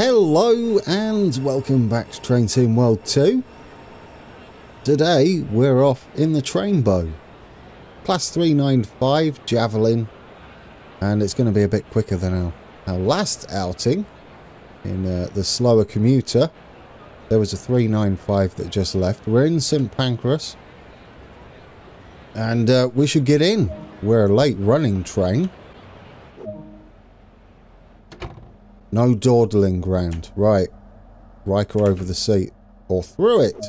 Hello and welcome back to Train Sim World 2. Today we're off in the Trainbow. Class 395 Javelin, and it's going to be a bit quicker than our last outing in the slower commuter. There was a 395 that just left. We're in St Pancras and we should get in. We're a late running train. No dawdling ground. Right. Riker over the seat. Or through it.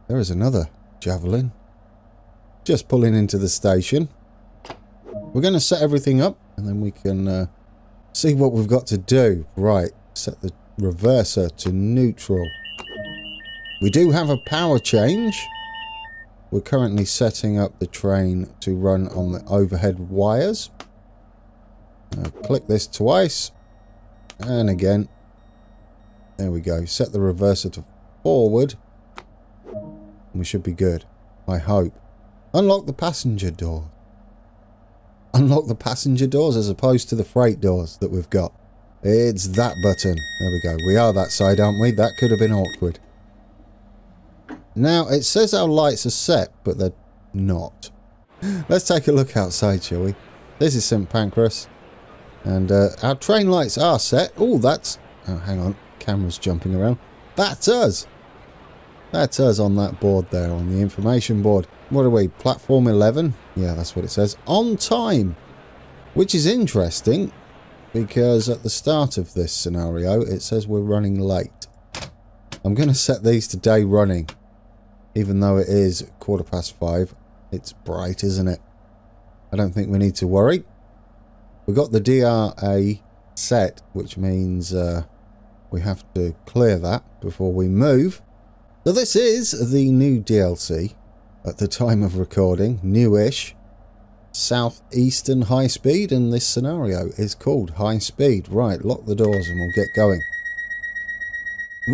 There is another Javelin. Just pulling into the station. We're going to set everything up and then we can see what we've got to do. Right. Set the reverser to neutral. We do have a power change. We're currently setting up the train to run on the overhead wires. Click this twice. And again. There we go. Set the reverser to forward. We should be good. I hope. Unlock the passenger door. Unlock the passenger doors as opposed to the freight doors that we've got. It's that button. There we go. We are that side, aren't we? That could have been awkward. Now, it says our lights are set, but they're not. Let's take a look outside, shall we? This is St Pancras. And our train lights are set. Oh, that's... Oh, hang on. Camera's jumping around. That's us. That's us on that board there, on the information board. What are we? Platform 11? Yeah, that's what it says. On time. Which is interesting, because at the start of this scenario, it says we're running late. I'm going to set these to day running. Even though it is 5:15. It's bright, isn't it? I don't think we need to worry. We've got the DRA set, which means we have to clear that before we move. So this is the new DLC at the time of recording, newish. Southeastern High Speed, and this scenario is called High Speed. Right, lock the doors and we'll get going.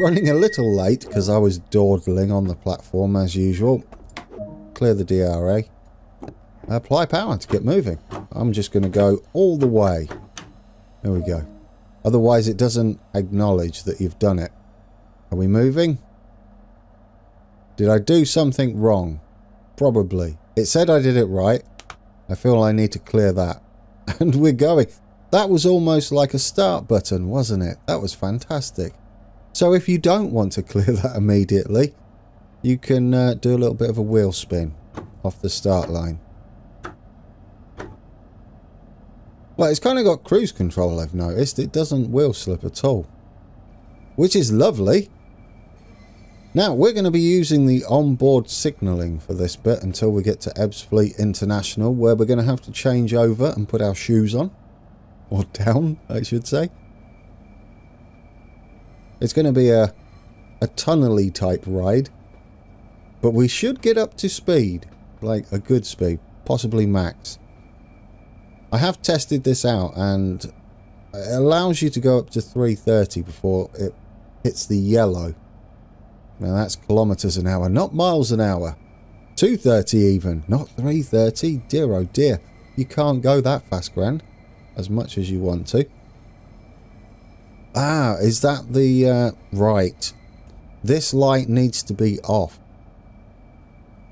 Running a little late because I was dawdling on the platform as usual. Clear the DRA. Apply power to get moving. I'm just going to go all the way. There we go. Otherwise it doesn't acknowledge that you've done it. Are we moving? Did I do something wrong? Probably. It said I did it right. I feel I need to clear that. And we're going. That was almost like a start button, wasn't it? That was fantastic. So if you don't want to clear that immediately, you can do a little bit of a wheel spin off the start line. Well, it's kind of got cruise control, I've noticed. It doesn't wheel slip at all. Which is lovely. Now, we're going to be using the onboard signaling for this bit until we get to Ebbsfleet International, where we're going to have to change over and put our shoes on. Or down, I should say. It's going to be a tunnely type ride. But we should get up to speed. Like a good speed. Possibly max. I have tested this out and it allows you to go up to 330 before it hits the yellow. Now that's kilometers an hour, not miles an hour. 230 even, not 330. Dear oh dear. You can't go that fast, Grand. As much as you want to. Ah, is that the... right. This light needs to be off.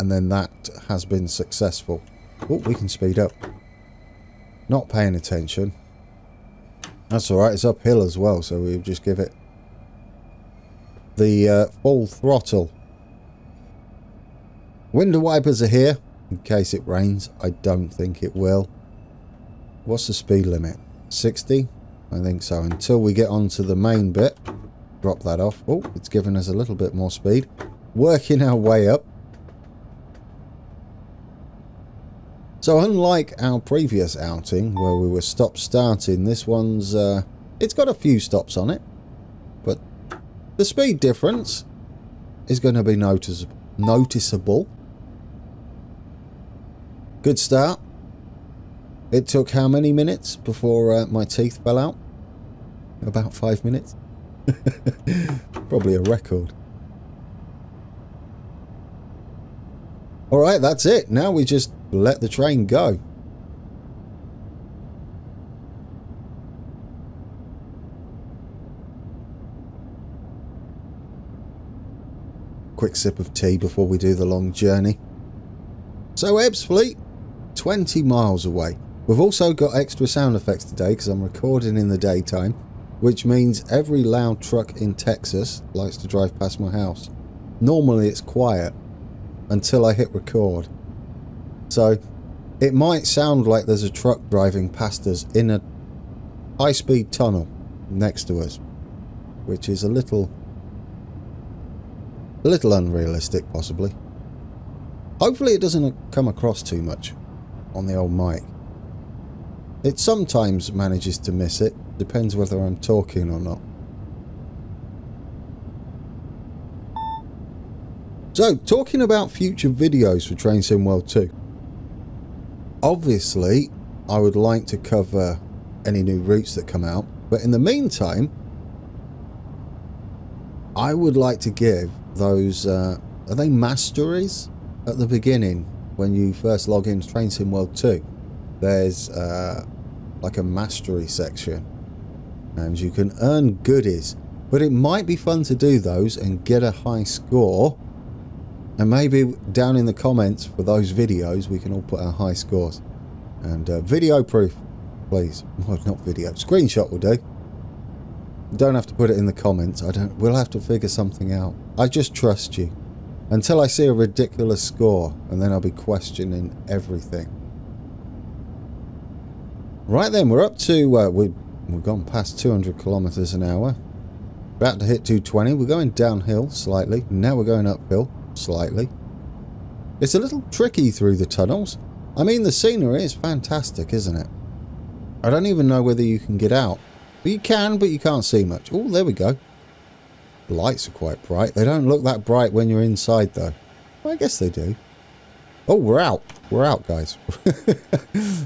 And then that has been successful. Oh, we can speed up. Not paying attention. That's alright, it's uphill as well, so we'll just give it the full throttle. Window wipers are here, in case it rains. I don't think it will. What's the speed limit? 60? I think so. Until we get onto the main bit. Drop that off. Oh, it's giving us a little bit more speed. Working our way up. So unlike our previous outing, where we were stop-starting, this one's, it's got a few stops on it. But the speed difference is going to be noticeable. Good start. It took how many minutes before my teeth fell out? About 5 minutes. Probably a record. Alright, that's it. Now we just let the train go. quick sip of tea before we do the long journey. So Ebbsfleet, 20 miles away. We've also got extra sound effects today because I'm recording in the daytime, which means every loud truck in Texas likes to drive past my house. Normally it's quiet until I hit record. So it might sound like there's a truck driving past us in a high-speed tunnel next to us, which is a little unrealistic, possibly. Hopefully it doesn't come across too much on the old mic. It sometimes manages to miss it, depends whether I'm talking or not. So, talking about future videos for Train Sim World 2. Obviously, I would like to cover any new routes that come out, but in the meantime, I would like to give those, are they masteries? At the beginning, when you first log into Train Sim World 2, there's like a mastery section, and you can earn goodies, but it might be fun to do those and get a high score. And maybe down in the comments for those videos, we can all put our high scores. And video proof, please. Well, not video. Screenshot will do. You don't have to put it in the comments. We'll have to figure something out. I just trust you. Until I see a ridiculous score, and then I'll be questioning everything. Right then, we're up to... we've gone past 200 kilometers an hour. About to hit 220. We're going downhill slightly. Now we're going uphill. Slightly. It's a little tricky through the tunnels. I mean, the scenery is fantastic, isn't it? I don't even know whether you can get out. But you can, but you can't see much. Oh, there we go. The lights are quite bright. They don't look that bright when you're inside, though. Well, I guess they do. Oh, we're out. We're out, guys.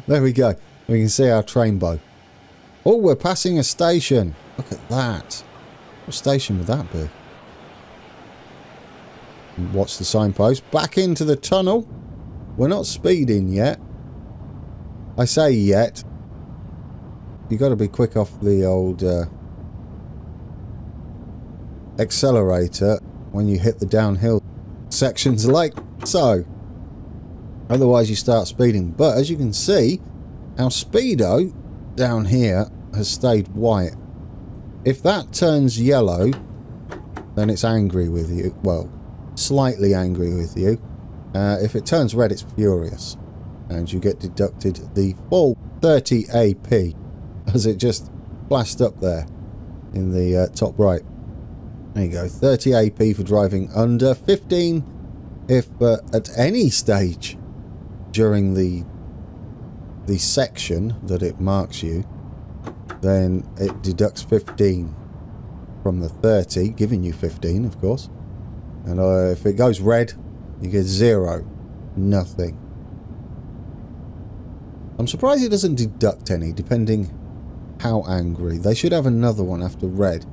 There we go. We can see our Trainbow. Oh, we're passing a station. Look at that. What station would that be? Watch the signpost. Back into the tunnel. We're not speeding yet. I say yet. You got to be quick off the old accelerator when you hit the downhill sections like so. Otherwise you start speeding. But as you can see, our speedo down here has stayed white. If that turns yellow, then it's angry with you. Well, slightly angry with you. If it turns red, it's furious, and you get deducted the full 30 AP, as it just flashed up there in the top right. There you go, 30 AP for driving under, 15 if at any stage during the section that it marks you, then it deducts 15 from the 30, giving you 15, of course. And if it goes red, you get 0. Nothing. I'm surprised it doesn't deduct any, depending how angry. They should have another one after red.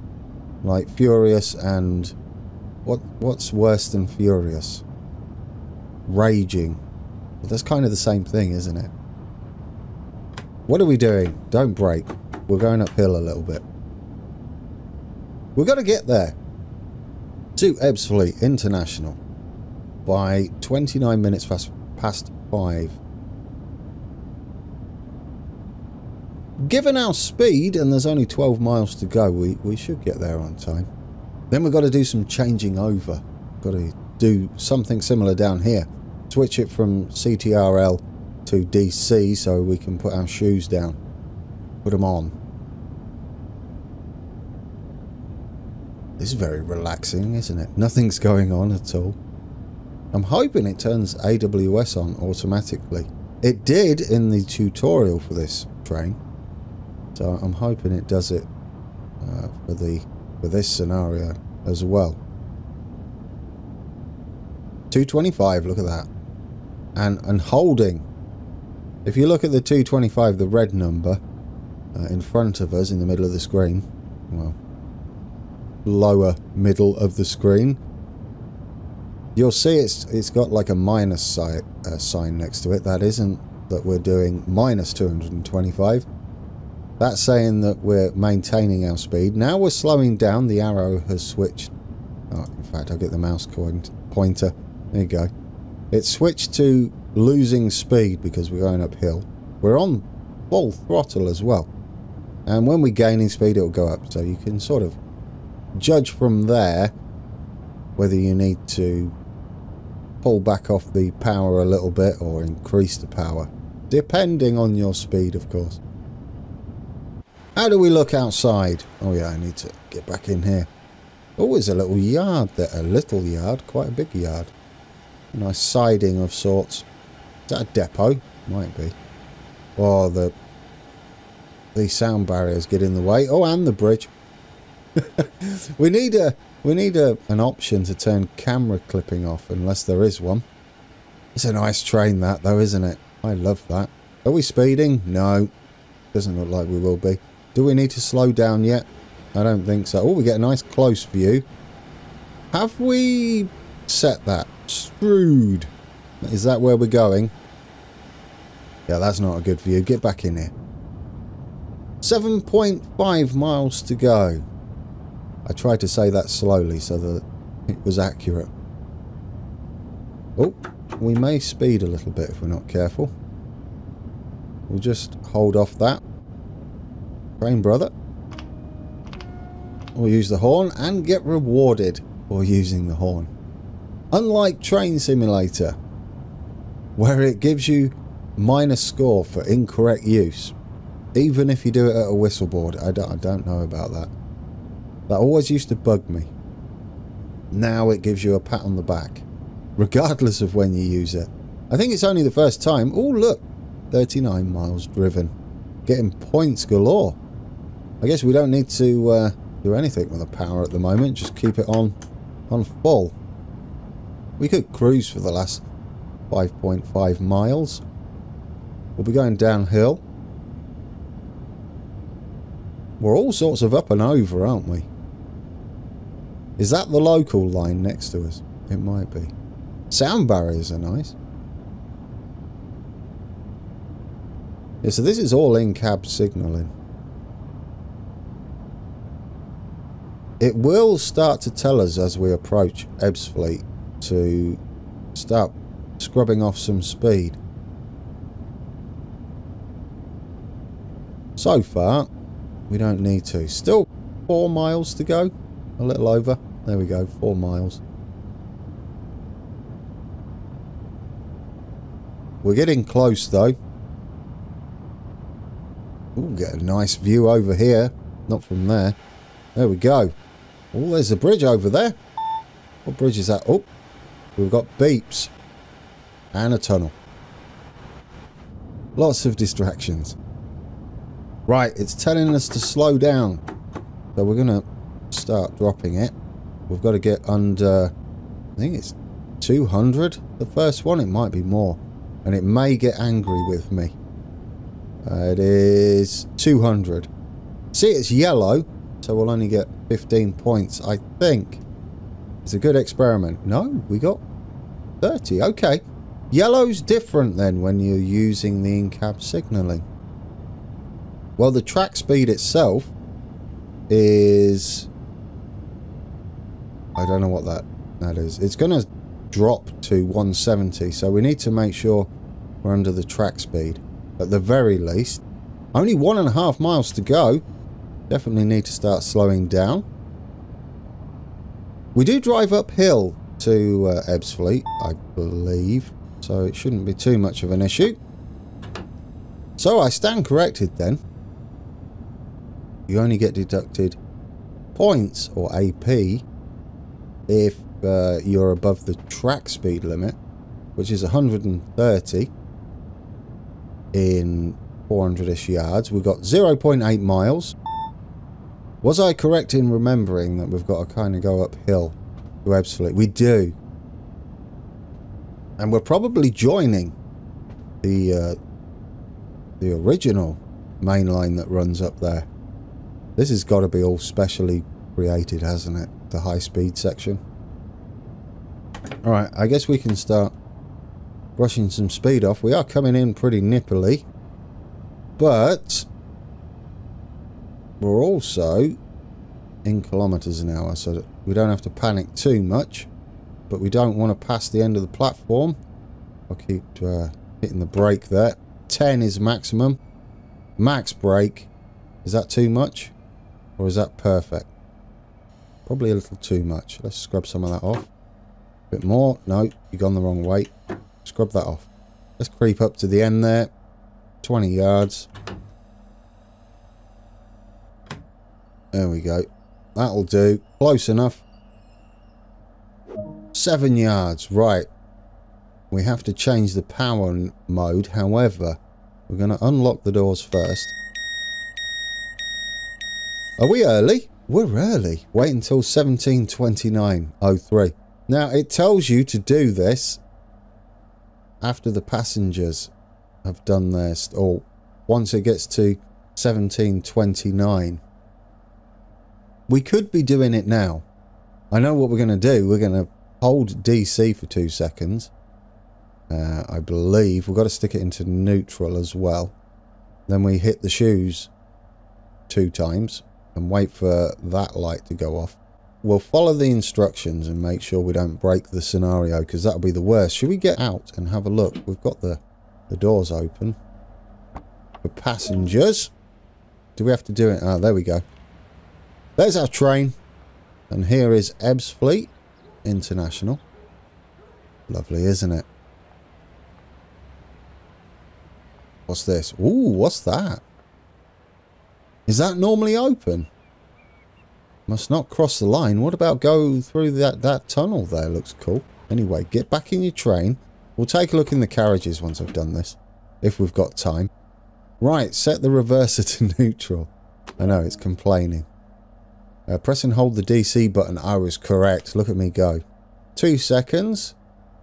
Like furious and... What's worse than furious? Raging. Well, that's kind of the same thing, isn't it? What are we doing? Don't brake. We're going uphill a little bit. We're going to get there. To Ebbsfleet International by 29 minutes past 5. Given our speed, and there's only 12 miles to go, we should get there on time. Then we've got to do some changing over. Got to do something similar down here. Switch it from CTRL to DC so we can put our shoes down. Put them on. This is very relaxing, isn't it? Nothing's going on at all. I'm hoping it turns AWS on automatically. It did in the tutorial for this train. So I'm hoping it does it for this scenario as well. 225, look at that. And holding. If you look at the 225, the red number in front of us in the middle of the screen, well, lower middle of the screen, you'll see it's got like a minus sign next to it. That isn't that we're doing minus 225. That's saying that we're maintaining our speed. Now we're slowing down. The arrow has switched. Oh, in fact, I'll get the mouse pointer. There you go. It switched to losing speed because we're going uphill. We're on full throttle as well. And when we're gaining speed, it'll go up. So you can sort of judge from there whether you need to pull back off the power a little bit or increase the power. Depending on your speed, of course. How do we look outside? Oh yeah, I need to get back in here. Oh, there's a little yard there. A little yard, quite a big yard. A nice siding of sorts. Is that a depot? Might be. Oh, the sound barriers get in the way. Oh, and the bridge. we need an option to turn camera clipping off, unless there is one. It's a nice train, that though, isn't it? I love that. Are we speeding? No. Doesn't look like we will be. Do we need to slow down yet? I don't think so. Oh, we get a nice close view. Have we set that? Screwed. Is that where we're going? Yeah, that's not a good view. Get back in here. 7.5 miles to go. I tried to say that slowly so that it was accurate. Oh, we may speed a little bit if we're not careful. We'll just hold off that. Train brother. We'll use the horn and get rewarded for using the horn. Unlike Train Simulator, where it gives you minus score for incorrect use, even if you do it at a whistleboard. I don't know about that. That always used to bug me. Now it gives you a pat on the back, regardless of when you use it. I think it's only the first time. Oh, look. 39 miles driven. Getting points galore. I guess we don't need to do anything with the power at the moment. Just keep it on full. We could cruise for the last 5.5 miles. We'll be going downhill. We're all sorts of up and over, aren't we? Is that the local line next to us? It might be. Sound barriers are nice. Yeah, so this is all in-cab signalling. It will start to tell us as we approach Ebbsfleet to start scrubbing off some speed. So far, we don't need to. Still 4 miles to go. A little over. There we go, 4 miles. We're getting close though. Ooh, get a nice view over here. Not from there. There we go. Oh, there's a bridge over there. What bridge is that? Oh, we've got beeps. And a tunnel. Lots of distractions. Right, it's telling us to slow down. So we're going to start dropping it. We've got to get under, I think it's 200. The first one, it might be more. And it may get angry with me. It is 200. See, it's yellow. So we'll only get 15 points, I think. It's a good experiment. No, we got 30. Okay. Yellow's different then when you're using the in-cab signalling. Well, the track speed itself is... I don't know what that is. It's going to drop to 170, so we need to make sure we're under the track speed. At the very least. Only 1.5 miles to go. Definitely need to start slowing down. We do drive uphill to Ebbsfleet, I believe. So it shouldn't be too much of an issue. So I stand corrected then. You only get deducted points, or AP, if you're above the track speed limit, which is 130 in 400-ish yards. We've got 0.8 miles. Was I correct in remembering that we've got to kind of go uphill to Ebbsfleet? We do. And we're probably joining the original main line that runs up there. This has got to be all specially created, hasn't it? The high-speed section. Alright, I guess we can start brushing some speed off. We are coming in pretty nippily. But we're also in kilometers an hour, so that We don't have to panic too much, but we don't want to pass the end of the platform. I'll keep hitting the brake there. 10 is maximum. Max brake. Is that too much? Or is that perfect? Probably a little too much. Let's scrub some of that off. A bit more. No, you've gone the wrong way. Scrub that off. Let's creep up to the end there. 20 yards. There we go. That'll do. Close enough. 7 yards. Right. We have to change the power mode. However, we're going to unlock the doors first. Are we early? We're early. Wait until 17:29:03. Now, it tells you to do this after the passengers have done their... or once it gets to 17:29. We could be doing it now. I know what we're going to do. We're going to hold DC for 2 seconds. I believe we've got to stick it into neutral as well. Then we hit the shoes 2 times and wait for that light to go off. We'll follow the instructions and make sure we don't break the scenario, because that'll be the worst. Should we get out and have a look? We've got the doors open for passengers. Do we have to do it? Oh, there we go. There's our train. And here is Ebbsfleet International. Lovely, isn't it? What's this? Ooh, what's that? Is that normally open? Must not cross the line. What about go through that tunnel there? Looks cool. Anyway, get back in your train. We'll take a look in the carriages once I've done this, if we've got time. Right, set the reverser to neutral. I know, it's complaining. Press and hold the DC button. I was correct. Look at me go. 2 seconds.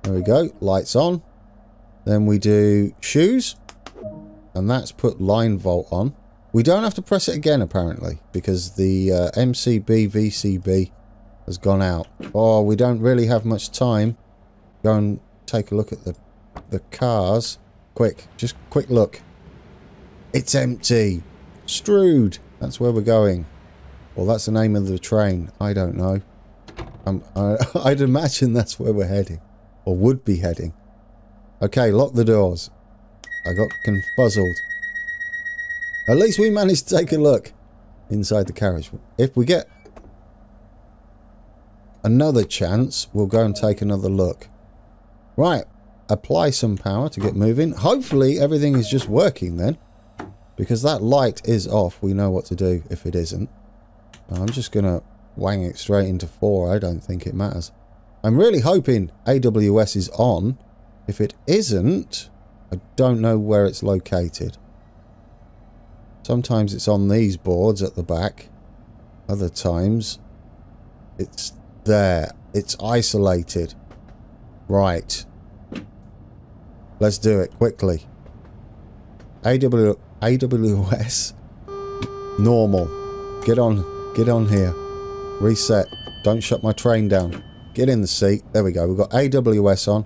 There we go. Lights on. Then we do shoes. And that's put line volt on. We don't have to press it again, apparently, because the MCB VCB has gone out. Oh, we don't really have much time. Go and take a look at the cars. Quick. Just quick look. It's empty. Strood. That's where we're going. Well, that's the name of the train. I don't know. I'd imagine that's where we're heading. Or would be heading. Okay, lock the doors. I got confuzzled. At least we managed to take a look inside the carriage. If we get another chance, we'll go and take another look. Right. Apply some power to get moving. Hopefully everything is just working then. Because that light is off. We know what to do if it isn't. I'm just going to wang it straight into 4. I don't think it matters. I'm really hoping AWS is on. If it isn't, I don't know where it's located. Sometimes it's on these boards at the back. Other times it's there. It's isolated. Right. Let's do it quickly. AWS. Normal. Get on here. Reset. Don't shut my train down. Get in the seat. There we go. We've got AWS on.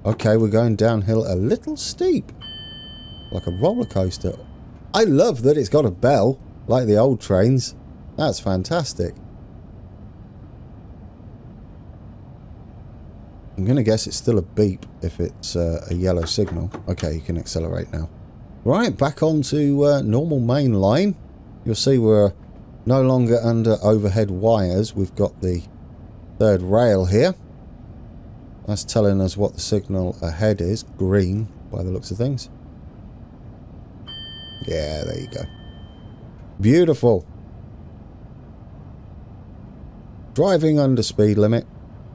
Okay, we're going downhill a little steep. Like a roller coaster. I love that it's got a bell, like the old trains. That's fantastic. I'm going to guess it's still a beep if it's a yellow signal. Okay, you can accelerate now. Right, back onto normal main line. You'll see we're no longer under overhead wires. We've got the third rail here. That's telling us what the signal ahead is. Green, by the looks of things. Yeah, there you go. Beautiful. Driving under speed limit.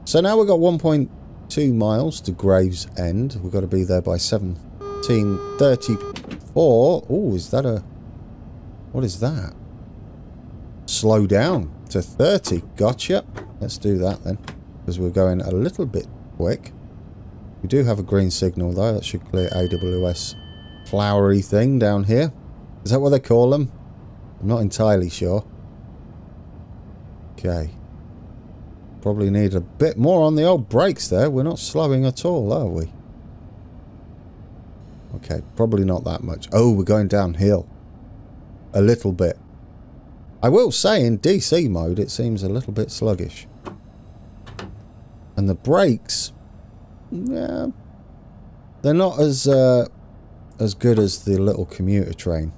So now we've got 1.2 miles to Gravesend. We've got to be there by 17:34. Oh, is that a... What is that? Slow down to 30. Gotcha. Let's do that then. Because we're going a little bit quick. We do have a green signal though. That should clear AWS flowery thing down here. Is that what they call them? I'm not entirely sure. Okay. Probably need a bit more on the old brakes there. We're not slowing at all, are we? Okay, probably not that much. Oh, we're going downhill. A little bit. I will say in DC mode it seems a little bit sluggish. And the brakes, yeah, they're not as good as the little commuter train.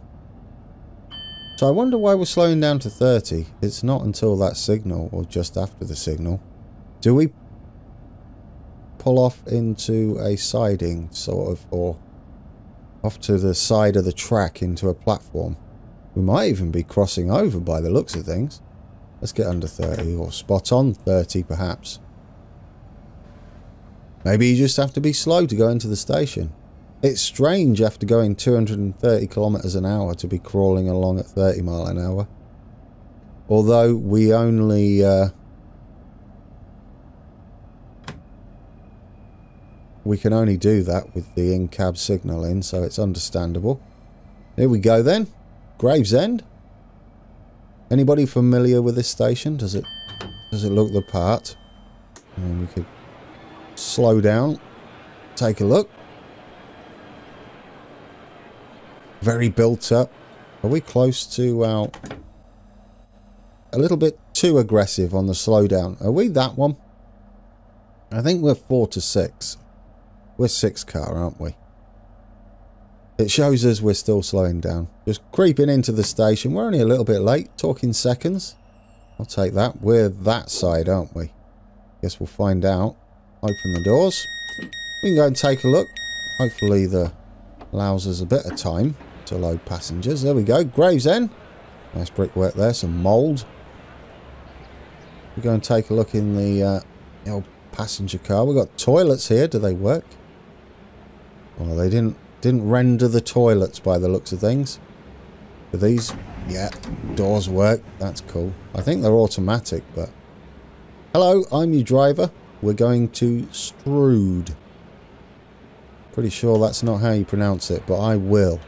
So I wonder why we're slowing down to 30. It's not until that signal, or just after the signal. Do we pull off into a siding, sort of, or off to the side of the track into a platform? We might even be crossing over by the looks of things. Let's get under 30, or spot on 30 perhaps. Maybe you just have to be slow to go into the station. It's strange after going 230 kilometers an hour to be crawling along at 30 mile an hour. Although we only we can only do that with the in-cab signalling, so it's understandable. Here we go then. Gravesend. Anybody familiar with this station? Does it look the part? I mean, we could slow down, take a look. Very built up. Are we close to our... a little bit too aggressive on the slowdown? Are we that one? I think we're 4 to 6. We're 6 car, aren't we? It shows us we're still slowing down. Just creeping into the station. We're only a little bit late, talking seconds. I'll take that. We're that side, aren't we? Guess we'll find out. Open the doors. We can go and take a look. Hopefully the allows us a bit of time to load passengers. There we go. Gravesend. Nice brickwork there. Some mould. We go and take a look in the old passenger car. We've got toilets here. Do they work? Well, they didn't render the toilets by the looks of things. But these, yeah, doors work. That's cool. I think they're automatic, but... Hello, I'm your driver. We're going to Strood. Pretty sure that's not how you pronounce it, but I will.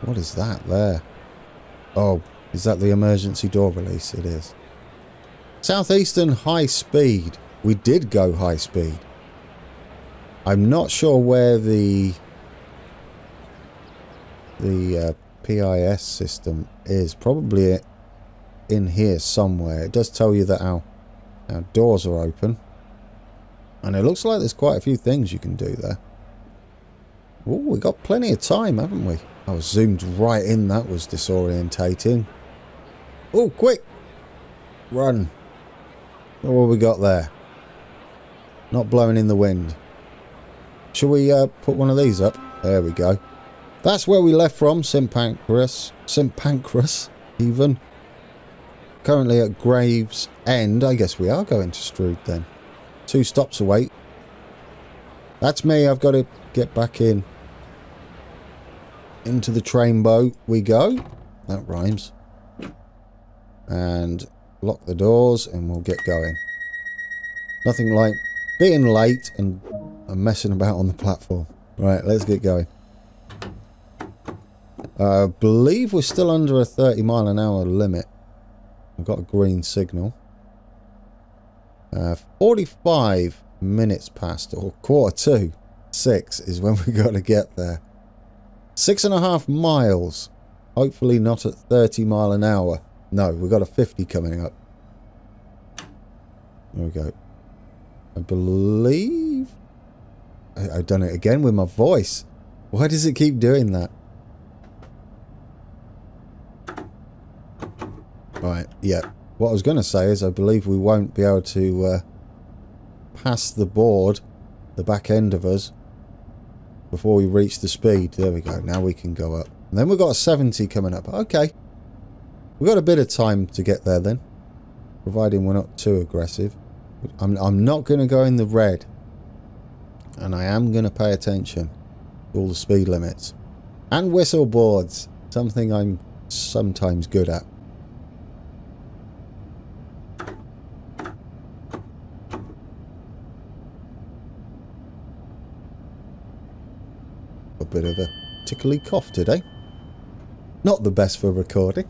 What is that there? Oh, is that the emergency door release? It is. Southeastern High Speed. We did go high speed. I'm not sure where the PIS system is. Probably in here somewhere. It does tell you that our doors are open. And it looks like there's quite a few things you can do there. Oh, we got plenty of time, haven't we? I was zoomed right in. That was disorientating. Oh, quick! Run. What have we got there? Not blowing in the wind. Shall we put one of these up? There we go. That's where we left from, St Pancras. St Pancras, even. Currently at Gravesend. I guess we are going to Strood then. 2 stops away. That's me. I've got to get back in. Into the Trainbow we go. That rhymes. And lock the doors and we'll get going. Nothing like being late and messing about on the platform. Right, let's get going. I believe we're still under a 30 mile an hour limit. I've got a green signal. 45 minutes past, or 5:45 is when we got to get there. 6.5 miles. Hopefully not at 30 mile an hour. No, we've got a 50 coming up. There we go. I believe... I've done it again with my voice. Why does it keep doing that? Right, yeah. What I was going to say is I believe we won't be able to pass the board, the back end of us, before we reach the speed. There we go. Now we can go up. And then we've got a 70 coming up. Okay. We've got a bit of time to get there then. Providing we're not too aggressive. I'm not going to go in the red. And I am going to pay attention to all the speed limits. And whistle boards. Something I'm sometimes good at. A bit of a tickly cough today. Not the best for recording.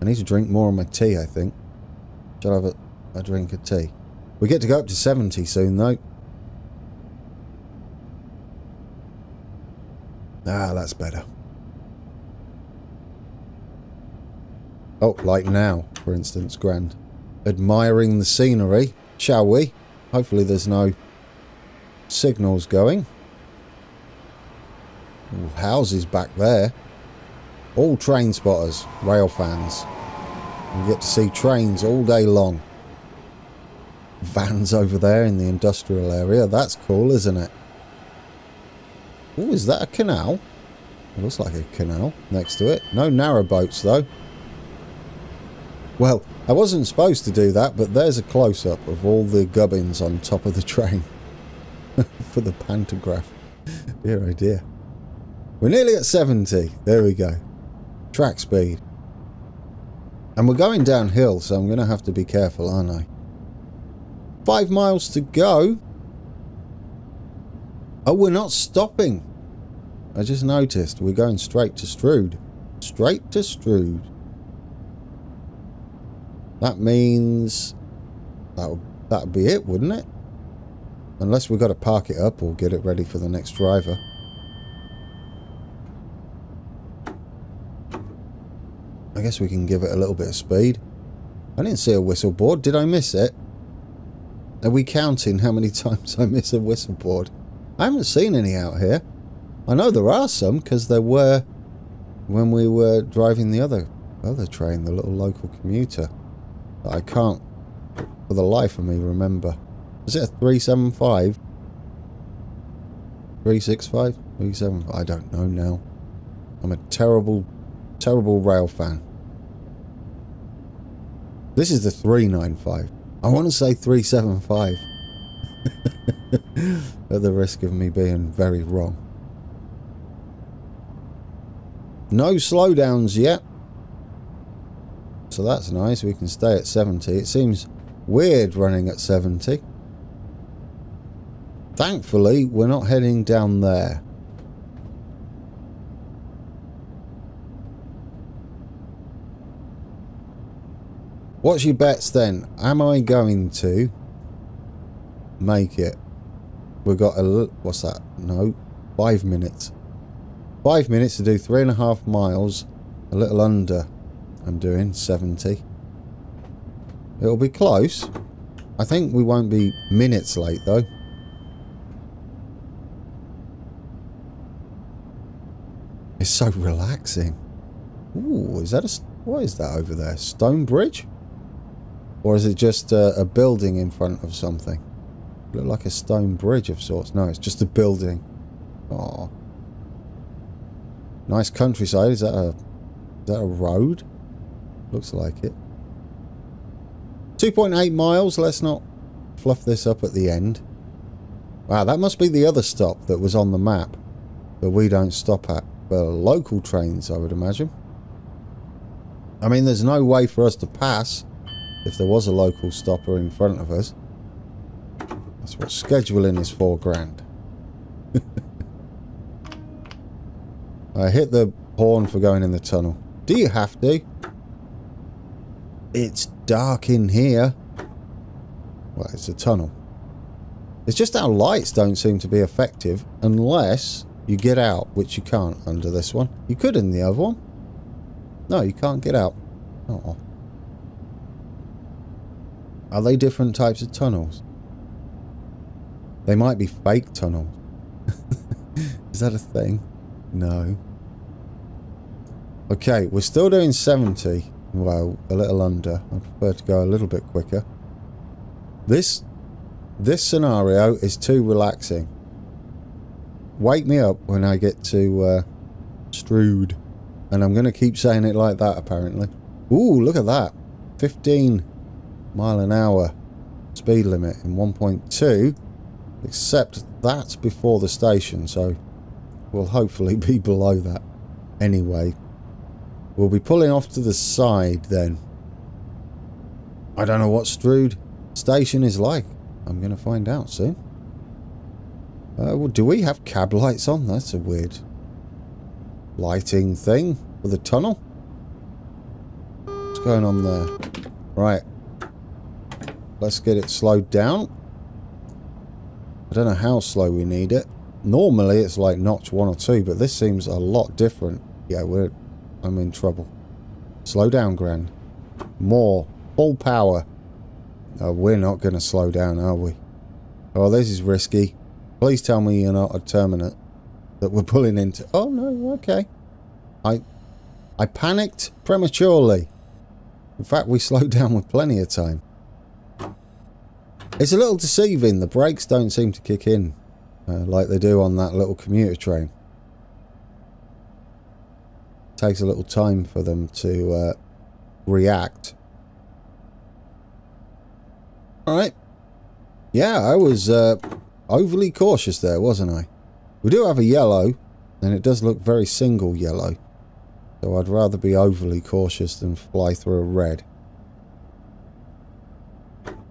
I need to drink more of my tea, I think. Shall I have a drink of tea? We get to go up to 70 soon, though. Ah, that's better. Oh, like now, for instance, grand. admiring the scenery, shall we? Hopefully there's no signals going. Ooh, houses back there. All train spotters, rail fans. You get to see trains all day long. Vans over there in the industrial area. That's cool, isn't it? Oh, is that a canal? It looks like a canal next to it. No narrow boats though. Well, I wasn't supposed to do that, but there's a close-up of all the gubbins on top of the train. For the pantograph. Dear oh dear. We're nearly at 70. There we go. Track speed. And we're going downhill, so I'm going to have to be careful, aren't I? 5 miles to go. Oh, we're not stopping. I just noticed we're going straight to Strood. Straight to Strood. That means that would be it, wouldn't it? Unless we've got to park it up or get it ready for the next driver. I guess we can give it a little bit of speed. I didn't see a whistle board. Did I miss it? Are we counting how many times I miss a whistle board? I haven't seen any out here. I know there are some because there were when we were driving the other train, the little local commuter. I can't, for the life of me, remember. Is it a 375? 365? 375? I don't know now. I'm a terrible, terrible rail fan. This is the 395. I want to say 375. At the risk of me being very wrong. No slowdowns yet. So that's nice. We can stay at 70. It seems weird running at 70. Thankfully, we're not heading down there. What's your bets then? Am I going to make it? We've got a... What's that? No. 5 minutes. 5 minutes to do 3.5 miles. A little under. I'm doing 70. It'll be close. I think we won't be minutes late though. It's so relaxing. Ooh, is that a... What is that over there? Stone bridge? Or is it just a building in front of something? Look like a stone bridge of sorts. No, it's just a building. Oh, nice countryside. Is that a road? Looks like it. 2.8 miles. Let's not fluff this up at the end. Wow, that must be the other stop that was on the map that we don't stop at. Well, local trains, I would imagine. I mean, there's no way for us to pass if there was a local stopper in front of us. That's what scheduling is for, grand. I hit the horn for going in the tunnel. Do you have to? It's dark in here. Well, it's a tunnel. It's just our lights don't seem to be effective unless you get out, which you can't under this one. You could in the other one. No, you can't get out. Oh. Are they different types of tunnels? They might be fake tunnels. Is that a thing? No. Okay, we're still doing 70. Well, a little under. I prefer to go a little bit quicker. This scenario is too relaxing. Wake me up when I get to Strood. And I'm going to keep saying it like that, apparently. Ooh, look at that. 15 mile an hour speed limit in 1.2. Except that's before the station, so we'll hopefully be below that. Anyway, we'll be pulling off to the side then. I don't know what Strood station is like. I'm going to find out soon. Well, do we have cab lights on? That's a weird lighting thing for the tunnel. What's going on there? Right. Let's get it slowed down. I don't know how slow we need it. Normally it's like notch 1 or 2, but this seems a lot different. Yeah, I'm in trouble. Slow down, Gran. More. Full power. Oh, we're not going to slow down, are we? Oh, this is risky. Please tell me you're not a terminate that we're pulling into. Oh, no, okay. I panicked prematurely. In fact, we slowed down with plenty of time. It's a little deceiving. The brakes don't seem to kick in like they do on that little commuter train. It takes a little time for them to react. Alright. Yeah, I was overly cautious there, wasn't I? We do have a yellow, and it does look very single yellow. So I'd rather be overly cautious than fly through a red.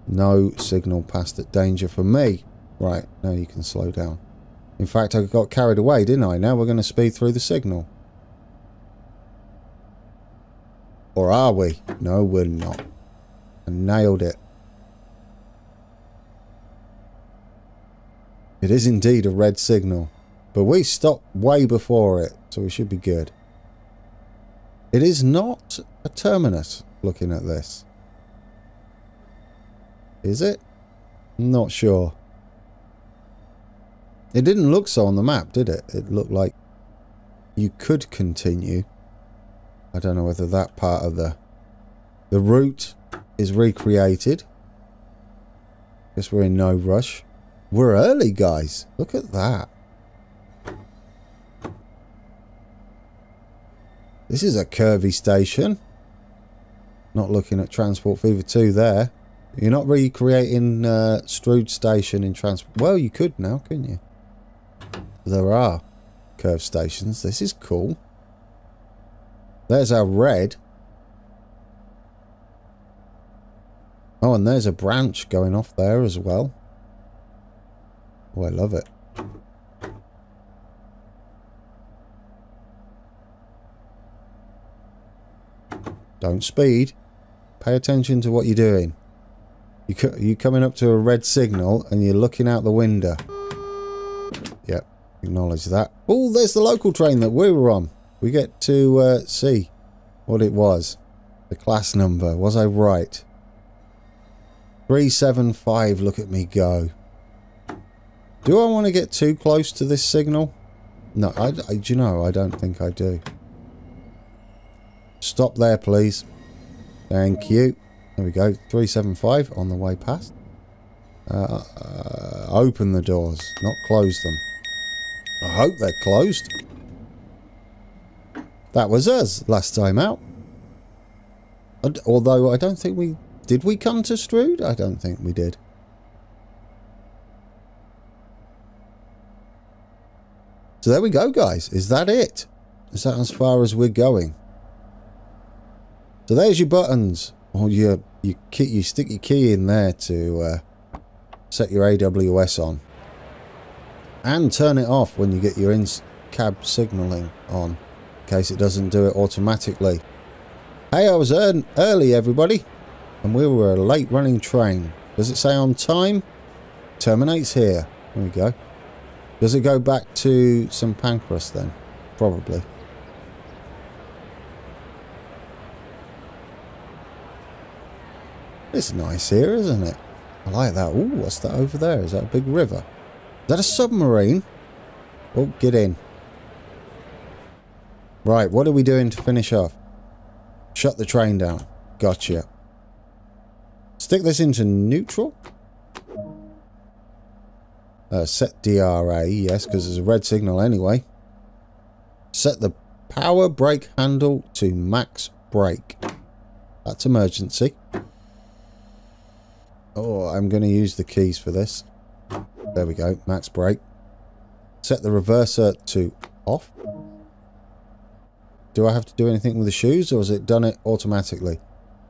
No signal passed at danger for me. Right, now you can slow down. In fact, I got carried away, didn't I? Now we're going to speed through the signal. Or are we? No, we're not. I nailed it. It is indeed a red signal. But we stopped way before it, so we should be good. It is not a terminus, looking at this. Is it? Not sure. It didn't look so on the map, did it? It looked like you could continue. I don't know whether that part of the route is recreated. Guess we're in no rush. We're early, guys. Look at that. This is a curvy station. Not looking at Transport Fever 2 there. You're not recreating Strood Station in Transport... Well, you could now, couldn't you? There are curved stations. This is cool. There's our red. Oh, and there's a branch going off there as well. Oh, I love it. Don't speed. Pay attention to what you're doing. You're coming up to a red signal and you're looking out the window. Yep, acknowledge that. Oh, there's the local train that we were on. We get to see what it was. The class number. Was I right? 375. Look at me go. Do I want to get too close to this signal? No, do you know, I don't think I do. Stop there, please. Thank you. There we go. 375 on the way past. Open the doors, not close them. I hope they're closed. That was us last time out. Although I don't think we... Did we come to Strood? I don't think we did. So there we go, guys. Is that it? Is that as far as we're going? So there's your buttons. Or you stick your key in there to set your AWS on. And turn it off when you get your in-cab signalling on. In case it doesn't do it automatically. Hey, I was early, everybody. And we were a late running train. Does it say on time? Terminates here. There we go. Does it go back to St. Pancras then? Probably. It's nice here, isn't it? I like that. Ooh, what's that over there? Is that a big river? Is that a submarine? Oh, get in. Right, what are we doing to finish off? Shut the train down. Gotcha. Stick this into neutral. Set DRA, yes, because there's a red signal anyway. Set the power brake handle to max brake. That's emergency. Oh, I'm going to use the keys for this. There we go, max brake. Set the reverser to off. Do I have to do anything with the shoes, or has it done it automatically?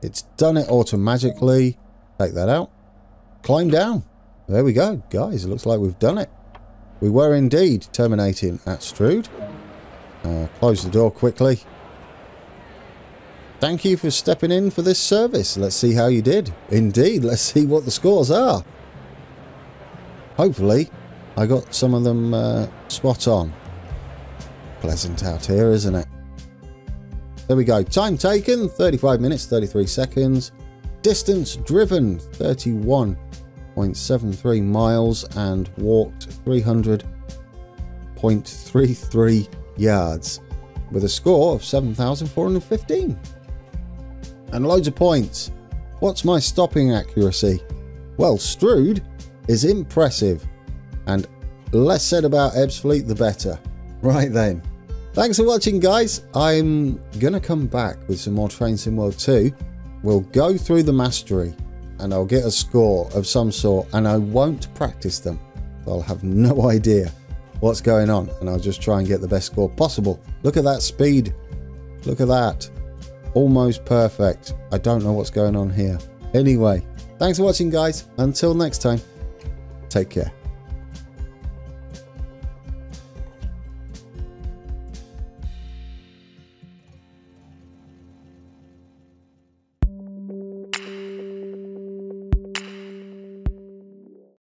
It's done it automatically. Take that out. Climb down. There we go, guys. It looks like we've done it. We were indeed terminating at Strood. Close the door quickly. Thank you for stepping in for this service. Let's see how you did. Indeed, let's see what the scores are. Hopefully, I got some of them spot on. Pleasant out here, isn't it? There we go. Time taken, 35 minutes, 33 seconds. Distance driven 31.73 miles and walked 300.33 yards with a score of 7,415 and loads of points. What's my stopping accuracy? Well, Strood is impressive, and less said about Ebb's fleet the better. Right then, thanks for watching, guys. I'm gonna come back with some more Train Sim World 2. We'll go through the mastery and I'll get a score of some sort, and I won't practice them. I'll have no idea what's going on, and I'll just try and get the best score possible. Look at that speed. Look at that. Almost perfect. I don't know what's going on here. Anyway, thanks for watching, guys. Until next time, take care.